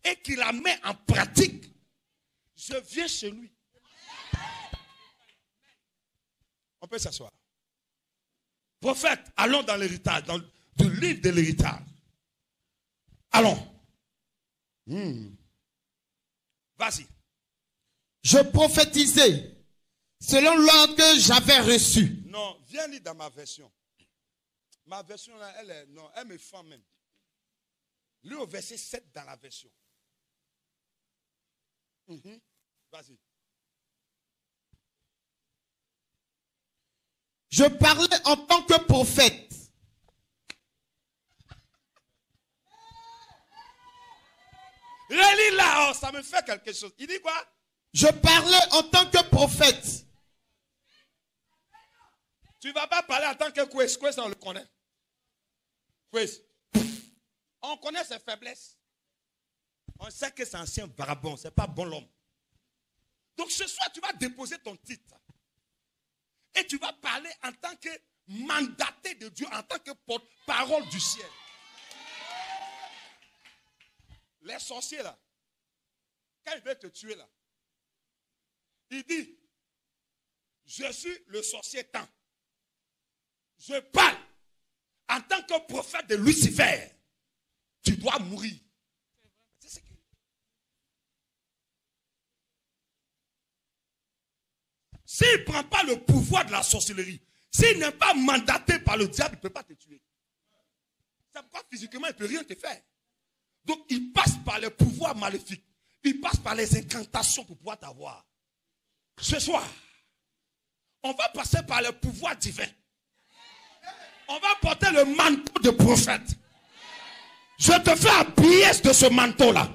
et qu'il la met en pratique, je viens chez lui. On peut s'asseoir. Prophète, allons dans l'héritage, dans le livre de l'héritage. Allons. Vas-y. Je prophétisais selon l'ordre que j'avais reçu. Non, viens lire dans ma version. Ma version là, elle me fend même. Lis au verset 7 dans la version. Vas-y. Je parlais en tant que prophète. Relis là, oh, ça me fait quelque chose. Il dit quoi? Je parlais en tant que prophète. Tu ne vas pas parler en tant que Kwes. Kwes, on le connaît. Kwes. On connaît ses faiblesses. On sait que c'est un ancien vagabond. Ce n'est pas bon l'homme. Donc ce soir, tu vas déposer ton titre. Et tu vas parler en tant que mandaté de Dieu, en tant que porte-parole du ciel. Les sorciers là, quand ils veulent te tuer là, il dit, je suis le sorcier tant. Je parle en tant que prophète de Lucifer. Tu dois mourir. C'est ce que... S'il ne prend pas le pouvoir de la sorcellerie, s'il n'est pas mandaté par le diable, il ne peut pas te tuer. C'est pourquoi physiquement, il ne peut rien te faire. Donc, il passe par les pouvoirs maléfiques. Il passe par les incantations pour pouvoir t'avoir. Ce soir, on va passer par le pouvoir divin. On va porter le manteau de prophète. Je te fais habiller de ce manteau-là.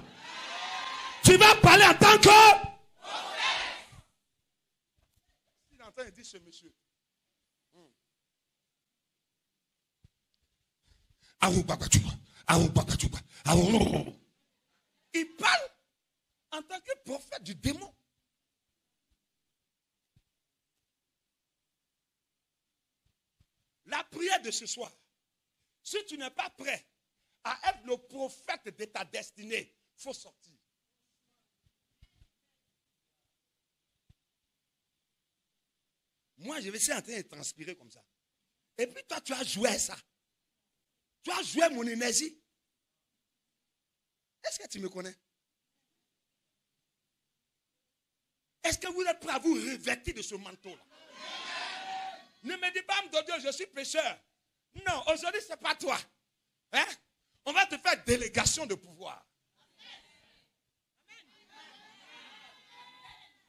Tu vas parler en tant que prophète. Il entend, il dit ce monsieur. Il parle en tant que prophète du démon. La prière de ce soir, si tu n'es pas prêt à être le prophète de ta destinée, il faut sortir. Moi, je vais essayer en train de transpirer comme ça. Et puis toi, tu as joué ça. Tu as joué mon énergie. Est-ce que tu me connais? Est-ce que vous êtes prêts à vous revêtir de ce manteau-là? Ne me dis pas, Dieu, je suis pécheur. Non, aujourd'hui, ce n'est pas toi. Hein? On va te faire délégation de pouvoir.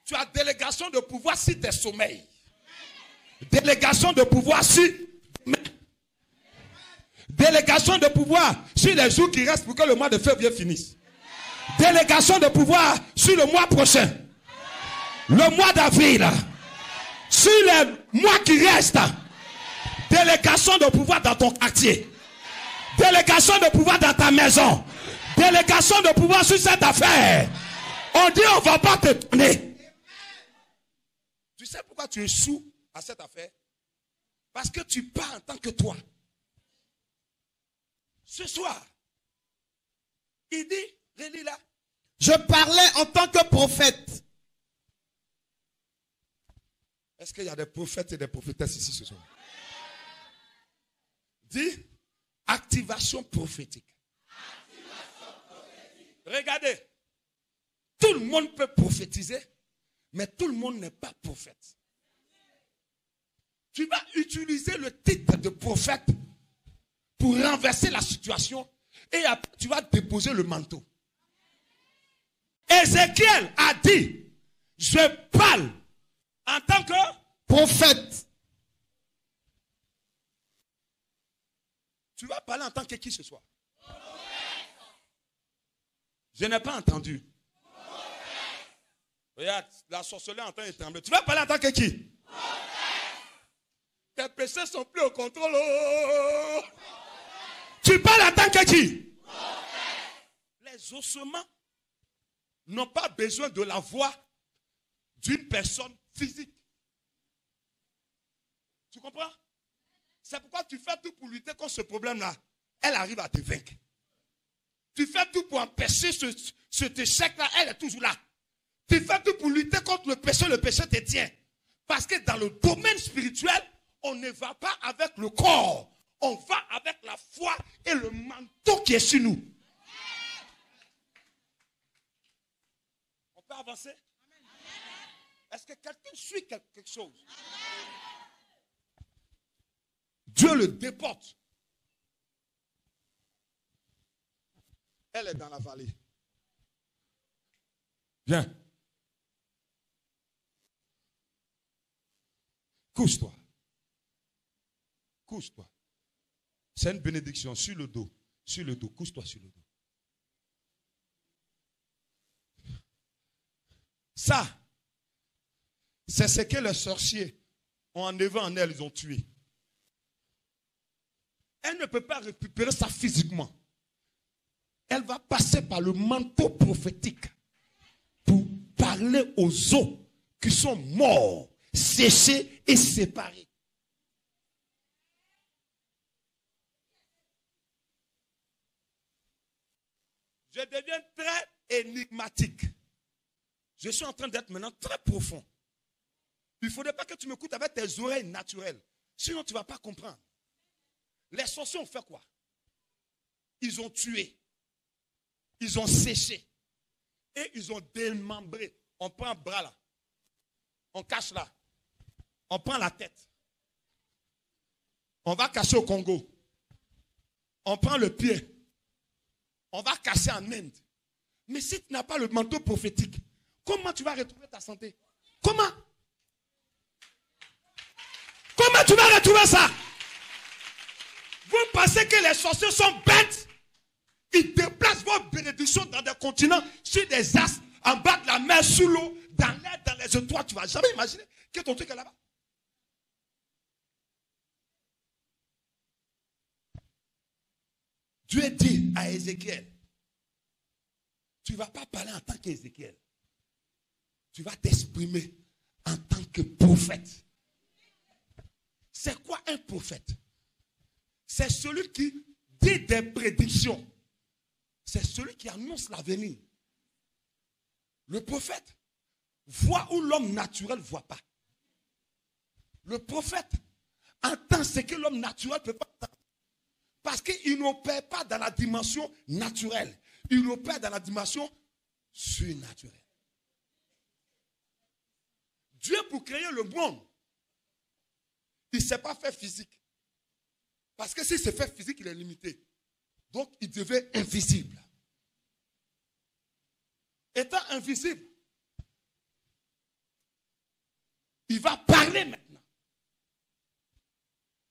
Tu as délégation de pouvoir si tes sommeils. Délégation de pouvoir si... Délégation de pouvoir sur les jours qui restent pour que le mois de février finisse. Délégation de pouvoir sur le mois prochain. Le mois d'avril. Sur les mois qui restent. Délégation de pouvoir dans ton quartier. Délégation de pouvoir dans ta maison. Délégation de pouvoir sur cette affaire. On dit on ne va pas te donner. Tu sais pourquoi tu es sous à cette affaire? Parce que tu pars en tant que toi. Ce soir, il dit, relis là. Je parlais en tant que prophète. Est-ce qu'il y a des prophètes et des prophétesses ici ce soir? Dis, activation prophétique. Regardez, tout le monde peut prophétiser, mais tout le monde n'est pas prophète. Tu vas utiliser le titre de prophète pour renverser la situation et après tu vas déposer le manteau. Ézéchiel a dit, je parle en tant que prophète. Tu vas parler en tant que qui ce soir? Je n'ai pas entendu. Regarde, la sorcellerie entend et tremble. Tu vas parler en tant que qui? Tes péchés sont plus au contrôle. Tu parles en tant que qui? Les ossements n'ont pas besoin de la voix d'une personne physique. Tu comprends? C'est pourquoi tu fais tout pour lutter contre ce problème-là. Elle arrive à te vaincre. Tu fais tout pour empêcher cet échec-là, elle est toujours là. Tu fais tout pour lutter contre le péché te tient. Parce que dans le domaine spirituel, on ne va pas avec le corps. On va avec la foi et le manteau qui est sur nous. On peut avancer? Est-ce que quelqu'un suit quelque chose? Dieu le déporte. Elle est dans la vallée. Viens. Couche-toi. Couche-toi. C'est une bénédiction sur le dos. Sur le dos. Couche-toi sur le dos. Ça, c'est ce que les sorciers ont enlevé en elle, ils ont tué. Elle ne peut pas récupérer ça physiquement. Elle va passer par le manteau prophétique pour parler aux os qui sont morts, séchés et séparés. Je deviens très énigmatique. Je suis en train d'être maintenant très profond. Il ne faudrait pas que tu m'écoutes avec tes oreilles naturelles. Sinon, tu ne vas pas comprendre. Les sorciers ont fait quoi? Ils ont tué. Ils ont séché. Et ils ont démembré. On prend un bras là. On cache là. On prend la tête. On va cacher au Congo. On prend le pied. On va cacher en Inde. Mais si tu n'as pas le manteau prophétique, comment tu vas retrouver ta santé? Comment? Comment tu vas retrouver ça? Vous pensez que les sorciers sont bêtes? Ils déplacent vos bénédictions dans des continents, sur des astres, en bas de la mer, sous l'eau, dans l'air, dans les étoiles. Tu ne vas jamais imaginer que ton truc est là-bas. Dieu dit à Ézéchiel, tu ne vas pas parler en tant qu'Ézéchiel. Tu vas t'exprimer en tant que prophète. C'est quoi un prophète? C'est celui qui dit des prédictions. C'est celui qui annonce l'avenir. Le prophète voit où l'homme naturel ne voit pas. Le prophète entend ce que l'homme naturel ne peut pas entendre. Parce qu'il n'opère pas dans la dimension naturelle. Il opère dans la dimension surnaturelle. Dieu, pour créer le monde, il ne s'est pas fait physique. Parce que s'il s'est fait physique, il est limité. Donc, il devait invisible. Étant invisible, il va parler maintenant.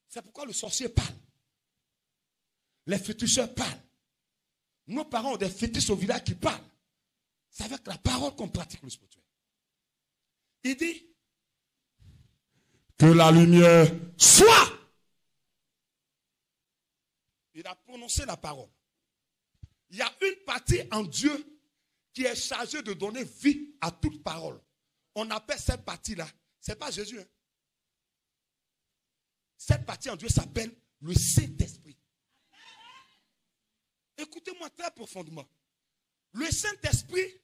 C'est pourquoi le sorcier parle. Les féticheurs parlent. Nos parents ont des fétiches au village qui parlent. C'est avec la parole qu'on pratique le spirituel. Il dit que la lumière soit. Il a prononcé la parole. Il y a une partie en Dieu qui est chargée de donner vie à toute parole. On appelle cette partie-là, ce n'est pas Jésus. Hein. Cette partie en Dieu s'appelle le Saint-Esprit. Écoutez-moi très profondément. Le Saint-Esprit,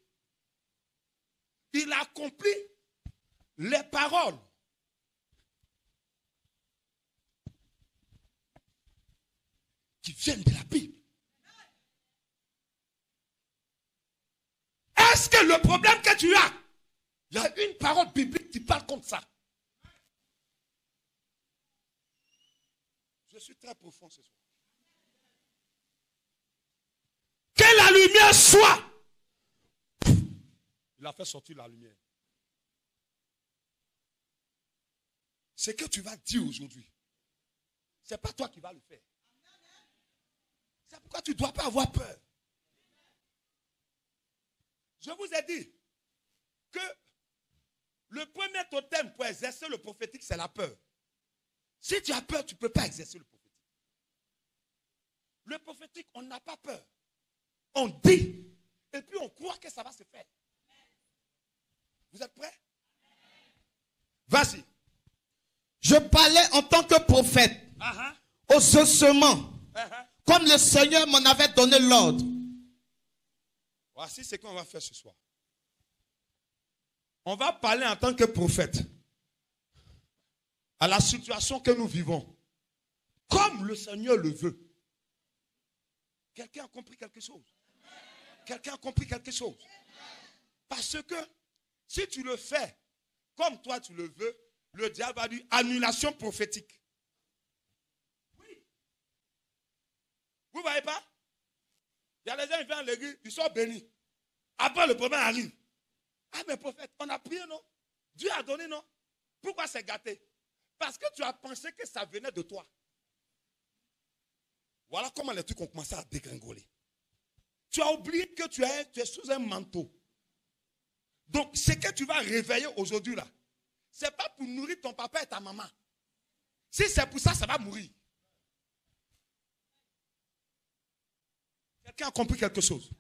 il a accompli les paroles qui viennent de la Bible. Est-ce que le problème que tu as, il y a une parole biblique qui parle comme ça? Je suis très profond ce soir. Que la lumière soit. Il a fait sortir la lumière. Ce que tu vas dire aujourd'hui, ce n'est pas toi qui vas le faire. C'est pourquoi tu ne dois pas avoir peur. Je vous ai dit que le premier totem pour exercer le prophétique, c'est la peur. Si tu as peur, tu ne peux pas exercer le prophétique. Le prophétique, on n'a pas peur. On dit, et puis on croit que ça va se faire. Vous êtes prêts? Vas-y. Je parlais en tant que prophète aux ossements, comme le Seigneur m'en avait donné l'ordre. Voici ce qu'on va faire ce soir. On va parler en tant que prophète à la situation que nous vivons, comme le Seigneur le veut. Quelqu'un a compris quelque chose? Quelqu'un a compris quelque chose? Parce que si tu le fais comme toi tu le veux, le diable va dire annulation prophétique. Oui. Vous ne voyez pas? Il y a des gens qui viennent à l'église, ils sont bénis. Après le problème arrive. Ah mais prophète, on a prié non? Dieu a donné non? Pourquoi c'est gâté? Parce que tu as pensé que ça venait de toi. Voilà comment les trucs ont commencé à dégringoler. Tu as oublié que tu es sous un manteau. Donc, ce que tu vas réveiller aujourd'hui là, ce n'est pas pour nourrir ton papa et ta maman. Si c'est pour ça, ça va mourir. Quelqu'un a compris quelque chose?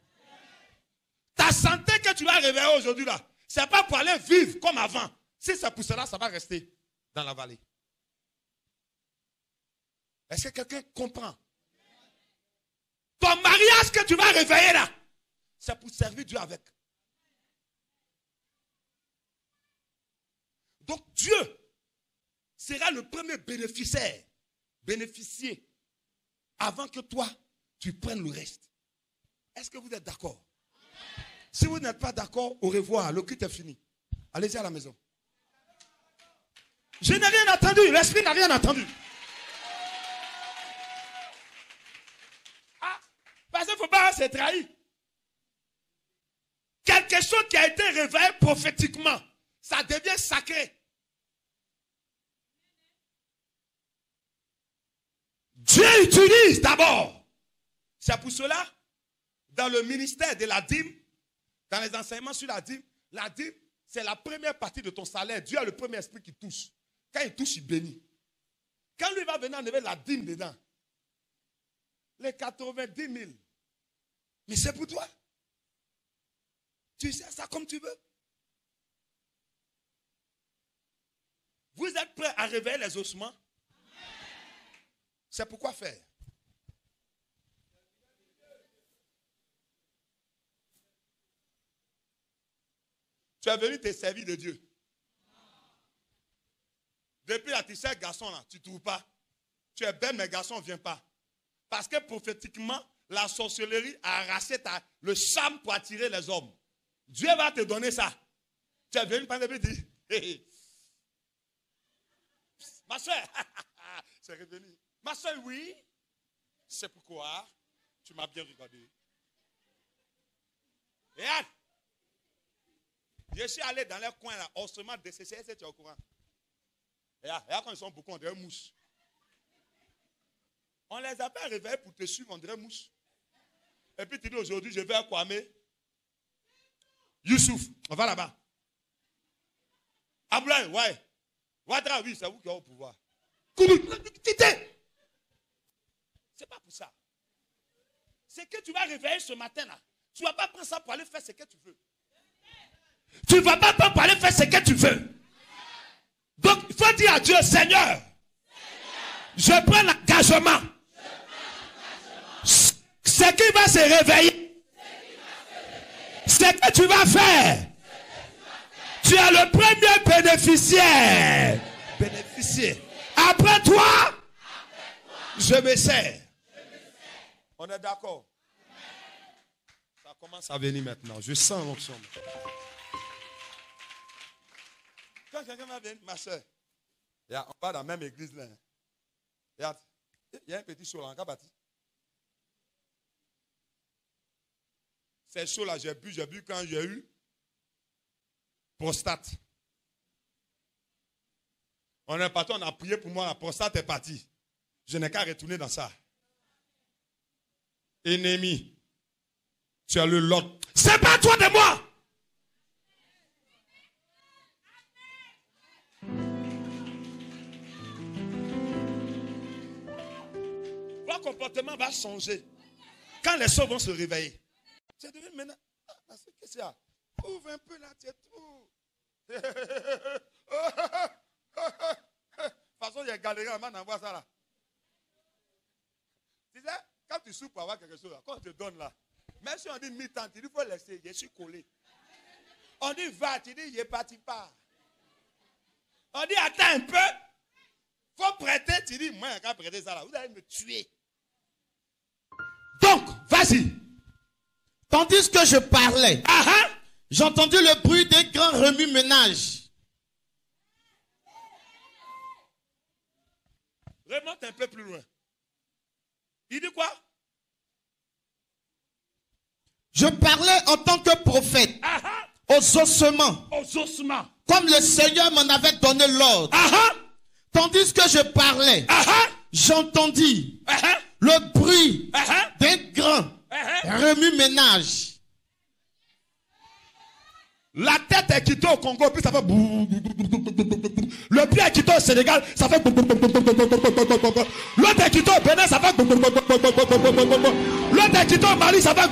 Ta santé que tu vas réveiller aujourd'hui là, ce n'est pas pour aller vivre comme avant. Si c'est pour cela, ça va rester dans la vallée. Est-ce que quelqu'un comprend? Ton mariage que tu vas réveiller là, c'est pour servir Dieu avec. Donc Dieu sera le premier bénéficier, avant que toi, tu prennes le reste. Est-ce que vous êtes d'accord? Si vous n'êtes pas d'accord, au revoir, le culte est fini. Allez-y à la maison. Je n'ai rien entendu, l'esprit n'a rien entendu. Ah, parce qu'il ne faut pas se trahir. Quelque chose qui a été révélé prophétiquement, ça devient sacré. Dieu utilise d'abord. C'est pour cela, dans le ministère de la dîme, dans les enseignements sur la dîme, c'est la première partie de ton salaire. Dieu a le premier esprit qui touche. Quand il touche, il bénit. Quand lui va venir enlever la dîme dedans, les 90 000, mais c'est pour toi. Tu sais ça comme tu veux. Vous êtes prêts à réveiller les ossements? C'est pourquoi faire? Tu es venu te servir de Dieu. Depuis là, tu sais, garçon là, tu ne trouves pas. Tu es belle, mais garçon ne vient pas. Parce que prophétiquement, la sorcellerie a arraché le charme pour attirer les hommes. Dieu va te donner ça. Tu es venu par le dire, hey, ma soeur, c'est revenu. Ma soeur, oui. C'est pourquoi tu m'as bien regardé. Regarde. Je suis allé dans les coins là, osement de CCS, tu es au courant. Regarde quand ils sont beaucoup, on dirait mouche. On les a pas réveillés pour te suivre, on dirait mouche. Et puis tu dis aujourd'hui, je vais à Kwame. Youssouf, on va là-bas. Aboulaye, ouais. Ouattara, oui, c'est vous qui avez au pouvoir. C'est pas pour ça. C'est que tu vas réveiller ce matin là. Tu ne vas pas prendre ça pour aller faire ce que tu veux. Tu ne vas pas prendre pour aller faire ce que tu veux. Donc, il faut dire à Dieu, Seigneur, je prends l'engagement. Ce qui va se réveiller, ce que tu vas faire, tu es le premier bénéficiaire. Après toi, je me sers. On est d'accord? Ça commence à venir maintenant. Je sens l'onction. Quand quelqu'un va venir, ma soeur, on va dans la même église là. Regarde, il y a un petit chaud là, en bâti. C'est chaud là, j'ai bu quand j'ai eu prostate. On est parti, on a prié pour moi, la prostate est partie. Je n'ai qu'à retourner dans ça. Ennemi, tu as le lot. C'est pas toi de moi. Votre comportement va changer quand les soeurs vont se réveiller. Tu es devenu maintenant. Qu'est-ce que c'est? Ouvre un peu là, tu es trop. De toute façon, il y a galéré avant d'envoyer ça là. Tu sais, quand tu souffres pour avoir quelque chose là, quand on te donne là, Même si on dit mi-temps, tu dis il faut laisser, je suis collé. On dit va, tu dis je ne parti pas. On dit attends un peu. Il faut prêter, tu dis moi, je vais prêter ça là. Vous allez me tuer. Donc, vas-y. Tandis que je parlais, j'ai entendu le bruit d'un grand remue-ménage. Remonte un peu plus loin. Il dit quoi? Je parlais en tant que prophète aux ossements. Aux ossements. Comme le Seigneur m'en avait donné l'ordre. Tandis que je parlais, j'entendis le bruit d'un grand remue-ménage. La tête est quittée au Congo, puis ça fait... Le pied est quitté au Sénégal, ça fait... L'autre est quitté au Bénin, ça fait... L'autre est quitté au Mali, ça fait...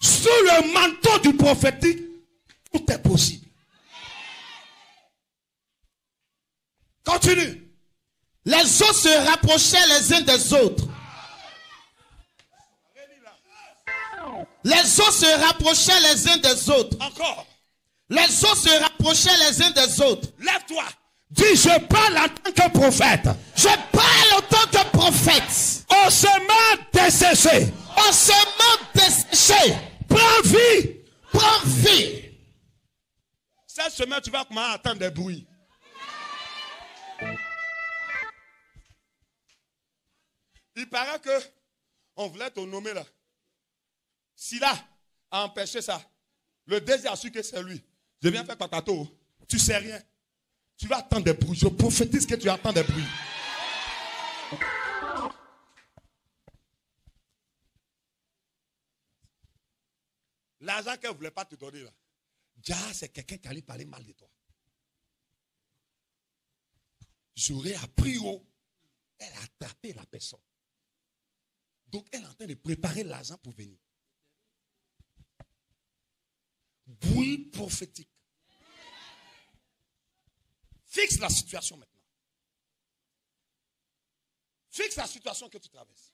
Sous le manteau du prophétique, tout est possible. Continue. Les os se rapprochaient les uns des autres. Les os se rapprochaient les uns des autres. Encore. Les os se rapprochaient les uns des autres. Lève-toi. Dis, je parle en tant que prophète. Je parle en tant que prophète. Ossements desséchés. Ossements desséchés. Prends vie. Prends vie. Cette semaine, tu vas commencer à entendre des bruits. Il paraît que on voulait te nommer là. Sila a empêché ça. Le désir a su que c'est lui. Je viens faire patato. Tu sais rien. Tu vas attendre des bruits. Je prophétise que tu attends des bruits. L'argent qu'elle ne voulait pas te donner là. Déjà, c'est quelqu'un qui allait parler mal de toi. J'aurais appris où elle a attrapé la personne. Donc, elle est en train de préparer l'argent pour venir. Bruit prophétique. Fixe la situation maintenant. Fixe la situation que tu traverses.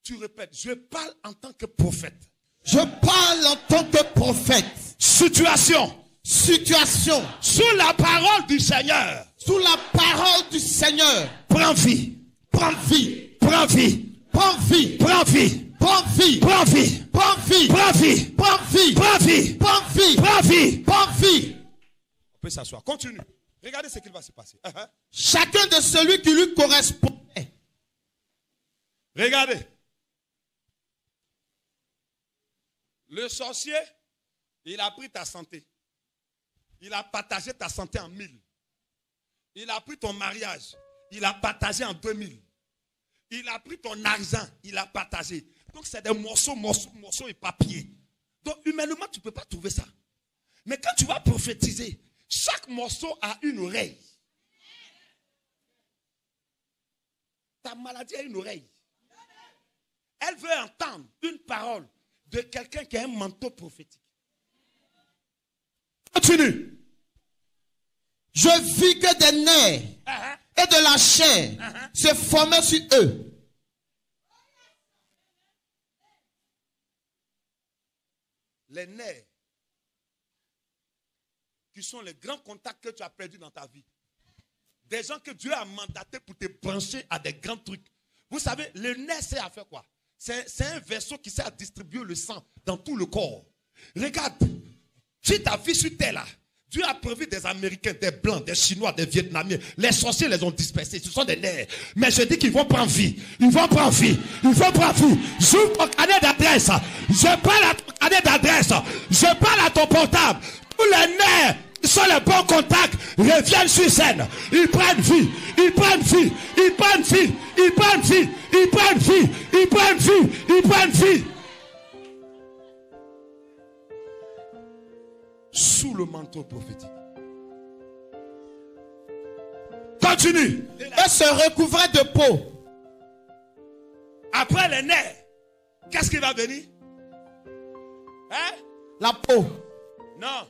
Tu répètes, je parle en tant que prophète. Je parle en tant que prophète. Situation. Situation. Sous la parole du Seigneur. Sous la parole du Seigneur. Prends vie. Prends vie. Prends vie. Prends vie. Prends vie. Prends vie. Prends vie. Prends vie. Prends vie. Prends vie. Prends vie. Prends vie. Prends vie. Prends vie. On peut s'asseoir. Continue. Regardez ce qu'il va se passer. Chacun de celui qui lui correspondait. Regardez. Le sorcier, il a pris ta santé. Il a partagé ta santé en 1000. Il a pris ton mariage. Il a partagé en 2000. Il a pris ton argent. Il a partagé. Donc c'est des morceaux et papier. Donc humainement, tu ne peux pas trouver ça. Mais quand tu vas prophétiser, chaque morceau a une oreille. Ta maladie a une oreille. Elle veut entendre une parole de quelqu'un qui a un manteau prophétique. Continue. Je vis que des nerfs et de la chair se formaient sur eux. Les nerfs, qui sont les grands contacts que tu as perdus dans ta vie. Des gens que Dieu a mandatés pour te brancher à des grands trucs. Vous savez, le nerf sert à faire quoi? C'est un vaisseau qui sert à distribuer le sang dans tout le corps. Regarde, si ta vie sur terre là, Dieu a prévu des Américains, des Blancs, des Chinois, des Vietnamiens. Les sorciers les ont dispersés. Ce sont des nerfs. Mais je dis qu'ils vont prendre vie. Ils vont prendre vie. Ils vont prendre vie. J'ouvre ton carnet d'adresse. Je parle à ton carnet d'adresse. Je parle à ton portable. Tous les nerfs qui sont les bons contacts reviennent sur scène. Ils prennent vie. Ils prennent vie. Ils prennent vie. Ils prennent vie. Ils prennent vie. Ils prennent vie. Ils prennent vie. Sous le manteau prophétique. Continue. Et se recouvrait de peau. Après les nerfs, Qu'est-ce qui va venir? Hein? La peau. Non.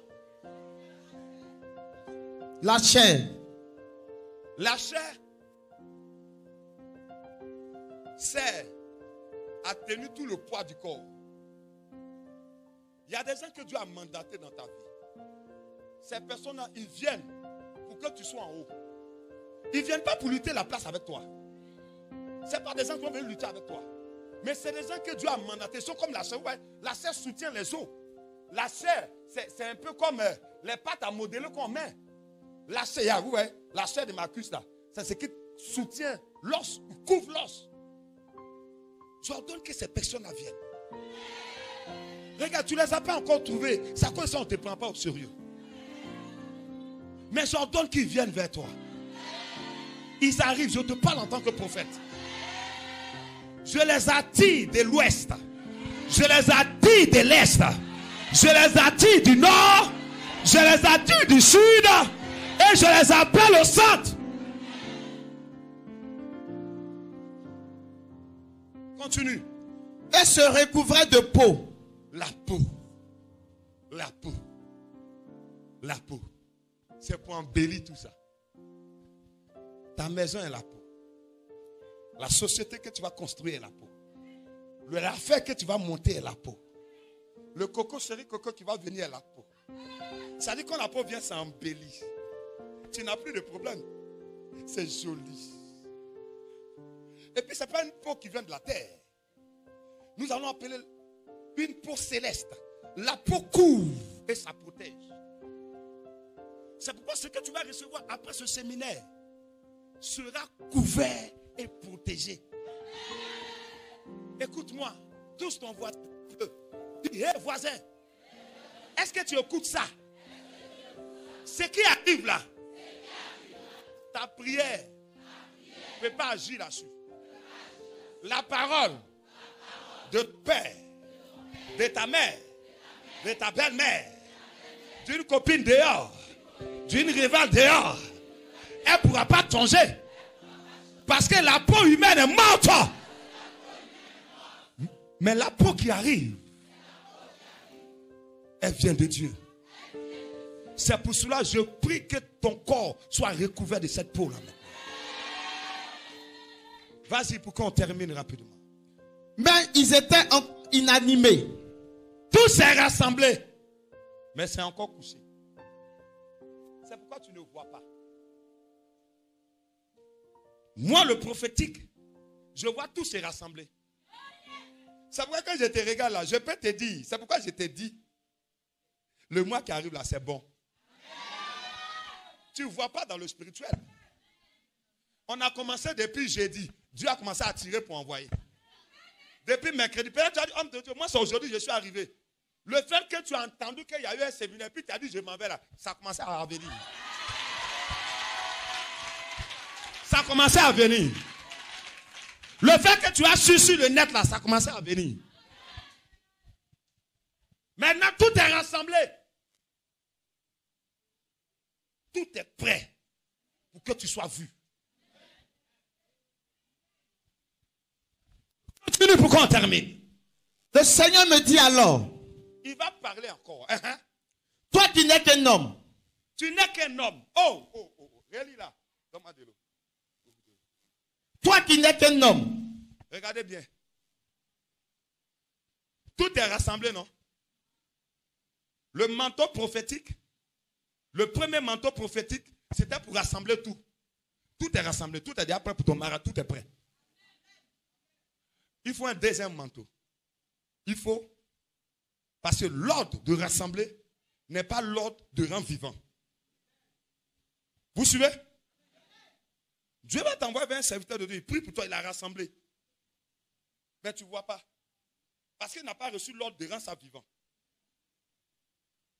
La chair. La chair sert à tenir tout le poids du corps. Il y a des gens que Dieu a mandatés dans ta vie. Ces personnes-là, ils viennent pour que tu sois en haut. Ils ne viennent pas pour lutter la place avec toi. Ce n'est pas des gens qui vont venir lutter avec toi. Mais c'est des gens que Dieu a mandatés. Ils sont comme la chair. Ouais. La chair soutient les os. La chair, c'est un peu comme les pâtes à modeler qu'on met. La chair, ouais, la chair de Marcus, là, c'est ce qui soutient l'os, couvre l'os. Je ordonne que ces personnes-là viennent. Regarde, tu ne les as pas encore trouvées. C'est à cause de ça qu'on ne te prend pas au sérieux. Mais j'ordonne qu'ils viennent vers toi. Ils arrivent, je te parle en tant que prophète. Je les attire de l'ouest. Je les attire de l'est. Je les attire du nord. Je les attire du sud. Et je les appelle au centre. Continue. Et se recouvrait de peau. La peau. La peau. La peau. C'est pour embellir tout ça. Ta maison est la peau. La société que tu vas construire est la peau. L'affaire que tu vas monter est la peau. Le coco chéri coco qui va venir est la peau. Ça dit quand la peau vient, ça embellit. Tu n'as plus de problème. C'est joli. Et puis ce n'est pas une peau qui vient de la terre. Nous allons appeler une peau céleste. La peau couvre et ça protège. C'est pourquoi ce que tu vas recevoir après ce séminaire sera couvert et protégé. Écoute-moi, tous ton voisin. Dis, hé voisin, est-ce que tu écoutes ça? Ce qui arrive là, ta prière ne peut pas agir là-dessus. La parole de père, de ta mère, de ta belle-mère, d'une copine dehors, d'une rivale dehors, elle ne pourra pas changer. Parce que la peau humaine est morte. Mais la peau qui arrive, elle vient de Dieu. C'est pour cela que je prie que ton corps soit recouvert de cette peau-là. Vas-y pour qu'on termine rapidement. Mais ils étaient inanimés. Tout s'est rassemblé. Mais c'est encore couché. C'est pourquoi tu ne vois pas. Moi, le prophétique, je vois tout se rassembler. C'est pourquoi quand je te regarde là, je peux te dire. C'est pourquoi je te dis. Le mois qui arrive là, c'est bon. Tu ne vois pas dans le spirituel. On a commencé depuis jeudi. Dieu a commencé à tirer pour envoyer. Depuis mercredi. Peut-être tu as dit, homme de Dieu, moi c'est aujourd'hui je suis arrivé. Le fait que tu as entendu qu'il y a eu un séminaire, puis tu as dit je m'en vais là, ça a commencé à venir. Ça a commencé à venir. Le fait que tu as su sur le net là, ça a commencé à venir. Maintenant tout est rassemblé. Tout est prêt pour que tu sois vu. Continue pour qu'on termine. Le Seigneur me dit alors. Il va parler encore. Toi qui n'es qu'un homme. Tu n'es qu'un homme. Oh. Relis là. Donne-moi de l'eau. Toi qui n'es qu'un homme. Regardez bien. Tout est rassemblé, non? Le manteau prophétique. Le premier manteau prophétique, c'était pour rassembler tout. Tout est rassemblé. Tout est déjà prêt pour ton mari. Tout est prêt. Il faut un deuxième manteau. Il faut. Parce que l'ordre de rassembler n'est pas l'ordre de rendre vivant. Vous suivez? Dieu va t'envoyer vers un serviteur de Dieu. Il prie pour toi, il a rassemblé. Mais tu ne vois pas. Parce qu'il n'a pas reçu l'ordre de rendre ça vivant.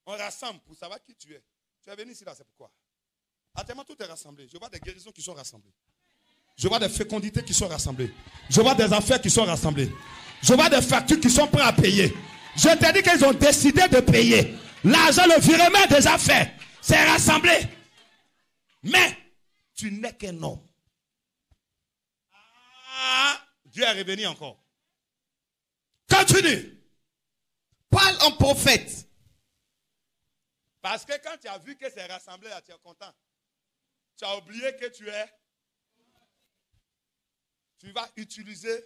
On rassemble pour savoir qui tu es. Tu es venu ici là, c'est pourquoi. Actuellement, tout est rassemblé. Je vois des guérisons qui sont rassemblées. Je vois des fécondités qui sont rassemblées. Je vois des affaires qui sont rassemblées. Je vois des factures qui sont prêtes à payer. Je t'ai dit qu'ils ont décidé de payer. L'argent, le virement des affaires, c'est rassemblé. Mais, tu n'es qu'un homme. Dieu est revenu encore. Continue. Parle en prophète. Parce que quand tu as vu que c'est rassemblé là, tu es content. Tu as oublié que tu es. Tu vas utiliser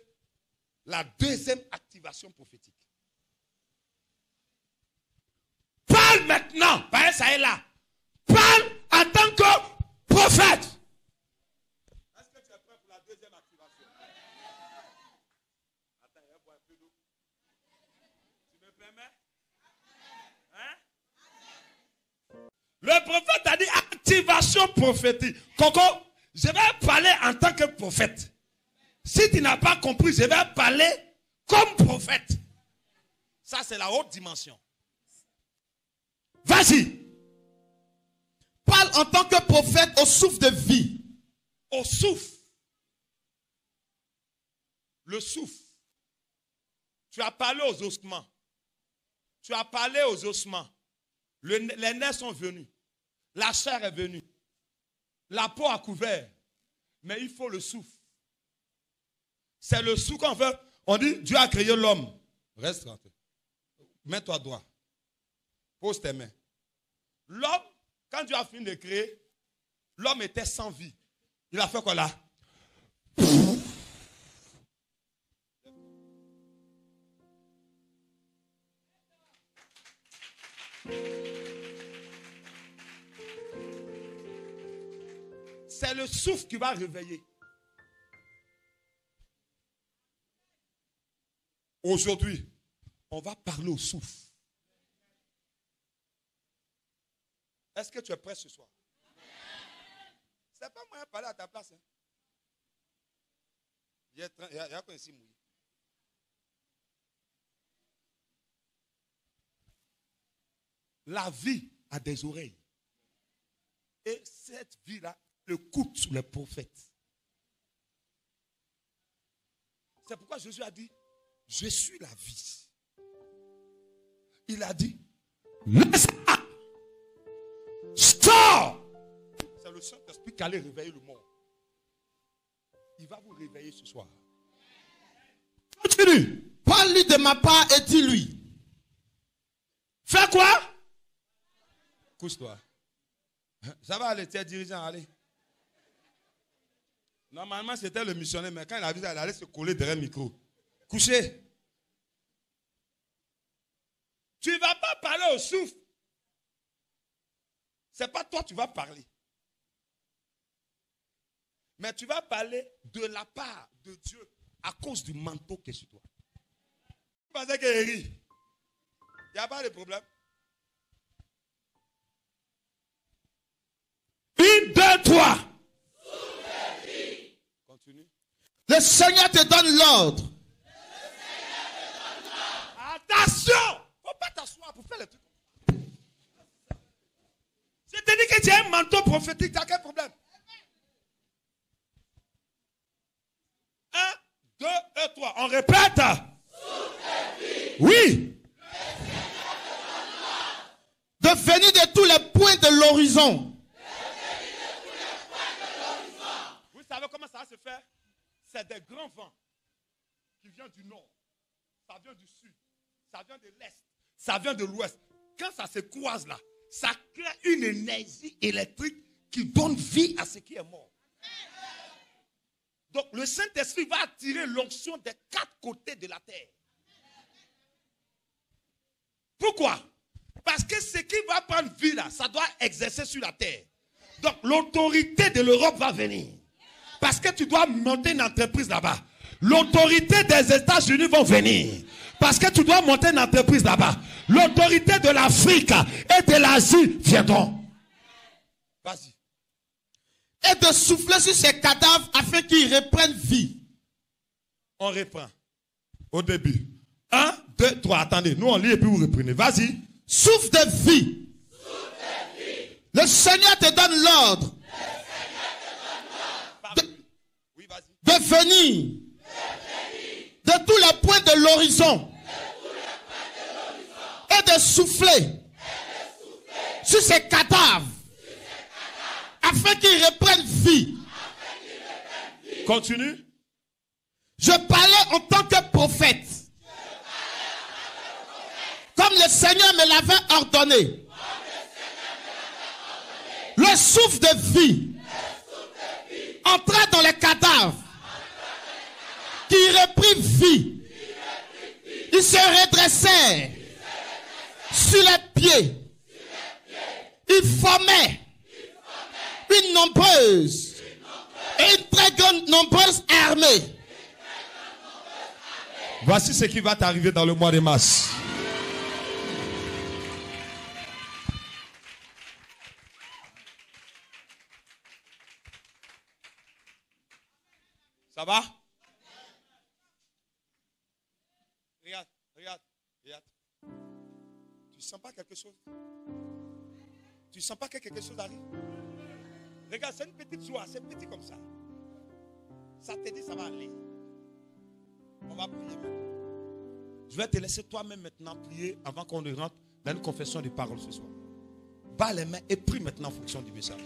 la deuxième activation prophétique. Parle maintenant. Parle, ça est là. Parle en tant que prophète. Est-ce que tu es prêt pour la deuxième activation? Attends, il va boire un peu d'eau. Tu me permets? Hein? Le prophète a dit activation prophétique. Coco, je vais parler en tant que prophète. Si tu n'as pas compris, je vais parler comme prophète. Ça, c'est la haute dimension. Vas-y. Parle en tant que prophète au souffle de vie. Au souffle. Le souffle. Tu as parlé aux ossements. Tu as parlé aux ossements. Les nerfs sont venus. La chair est venue. La peau a couvert. Mais il faut le souffle. C'est le souffle qu'on veut. On dit, Dieu a créé l'homme. Reste rentré. Mets-toi droit. Pose tes mains. L'homme, quand Dieu a fini de créer, l'homme était sans vie. Il a fait quoi là? C'est le souffle qui va réveiller. Aujourd'hui, on va parler au souffle. Est-ce que tu es prêt ce soir? C'est pas moi qui parler à ta place. Hein? Il y a quoi ici mouillé? La vie a des oreilles. Et cette vie-là le coupe sur les prophètes. C'est pourquoi Jésus a dit, je suis la vie. Il a dit, laisse-la. Sors. C'est le Saint-Esprit qui allait réveiller le monde. Il va vous réveiller ce soir. Continue. Parle-lui de ma part et dis-lui. Fais quoi? Couche-toi. Ça va aller, tu es dirigeant, allez. Normalement, c'était le missionnaire, mais quand il a vu ça, il allait se coller derrière le micro. Couchez. Tu ne vas pas parler au souffle. Ce n'est pas toi qui vas parler. Mais tu vas parler de la part de Dieu à cause du manteau qui est sur toi. Vous pensez qu'il rit? Il n'y a pas de problème. 1, 2, 3. Continue. Le Seigneur te donne l'ordre. Attention! Il ne faut pas t'asseoir pour faire le truc. Je te dis que tu as un manteau prophétique, tu n'as quel problème? 1, 2 et 3. On répète. Oui. De venir de tous les points de l'horizon. Vous savez comment ça va se faire? C'est des grands vents qui viennent du nord. Ça vient du sud. Ça vient de l'est. Ça vient de l'ouest. Quand ça se croise là, ça crée une énergie électrique qui donne vie à ce qui est mort. Donc le Saint-Esprit va attirer l'onction des 4 côtés de la terre. Pourquoi? Parce que ce qui va prendre vie là, ça doit exercer sur la terre. Donc l'autorité de l'Europe va venir. Parce que tu dois monter une entreprise là-bas. L'autorité des États-Unis va venir. Parce que tu dois monter une entreprise là-bas. L'autorité de l'Afrique et de l'Asie viendront. Vas-y. Et de souffler sur ces cadavres afin qu'ils reprennent vie. On reprend. Au début. 1, 2, 3. Attendez. Nous on lit et puis vous reprenez. Vas-y. Souffle de vie. Le Seigneur te donne l'ordre. Oui, vas-y. De venir. De tous les points de l'horizon. Et de souffler. Sur ces cadavres. Afin qu'ils reprennent vie. Continue. Je parlais en tant que prophète. Comme le Seigneur me l'avait ordonné. Le souffle de vie entra dans les cadavres qui reprit vie. Ils se redressèrent sur les pieds. Ils formaient une nombreuse et une très grande nombreuse armée. Voici ce qui va t'arriver dans le mois de mars. Ça va? Regarde, regarde, regarde. Tu sens pas quelque chose? Tu sens pas que quelque chose arrive? Regarde, c'est une petite joie, c'est petit comme ça. Ça te dit, ça va aller. On va prier maintenant. Je vais te laisser toi-même maintenant prier avant qu'on ne rentre dans une confession de parole ce soir. Bats les mains et prie maintenant en fonction du message.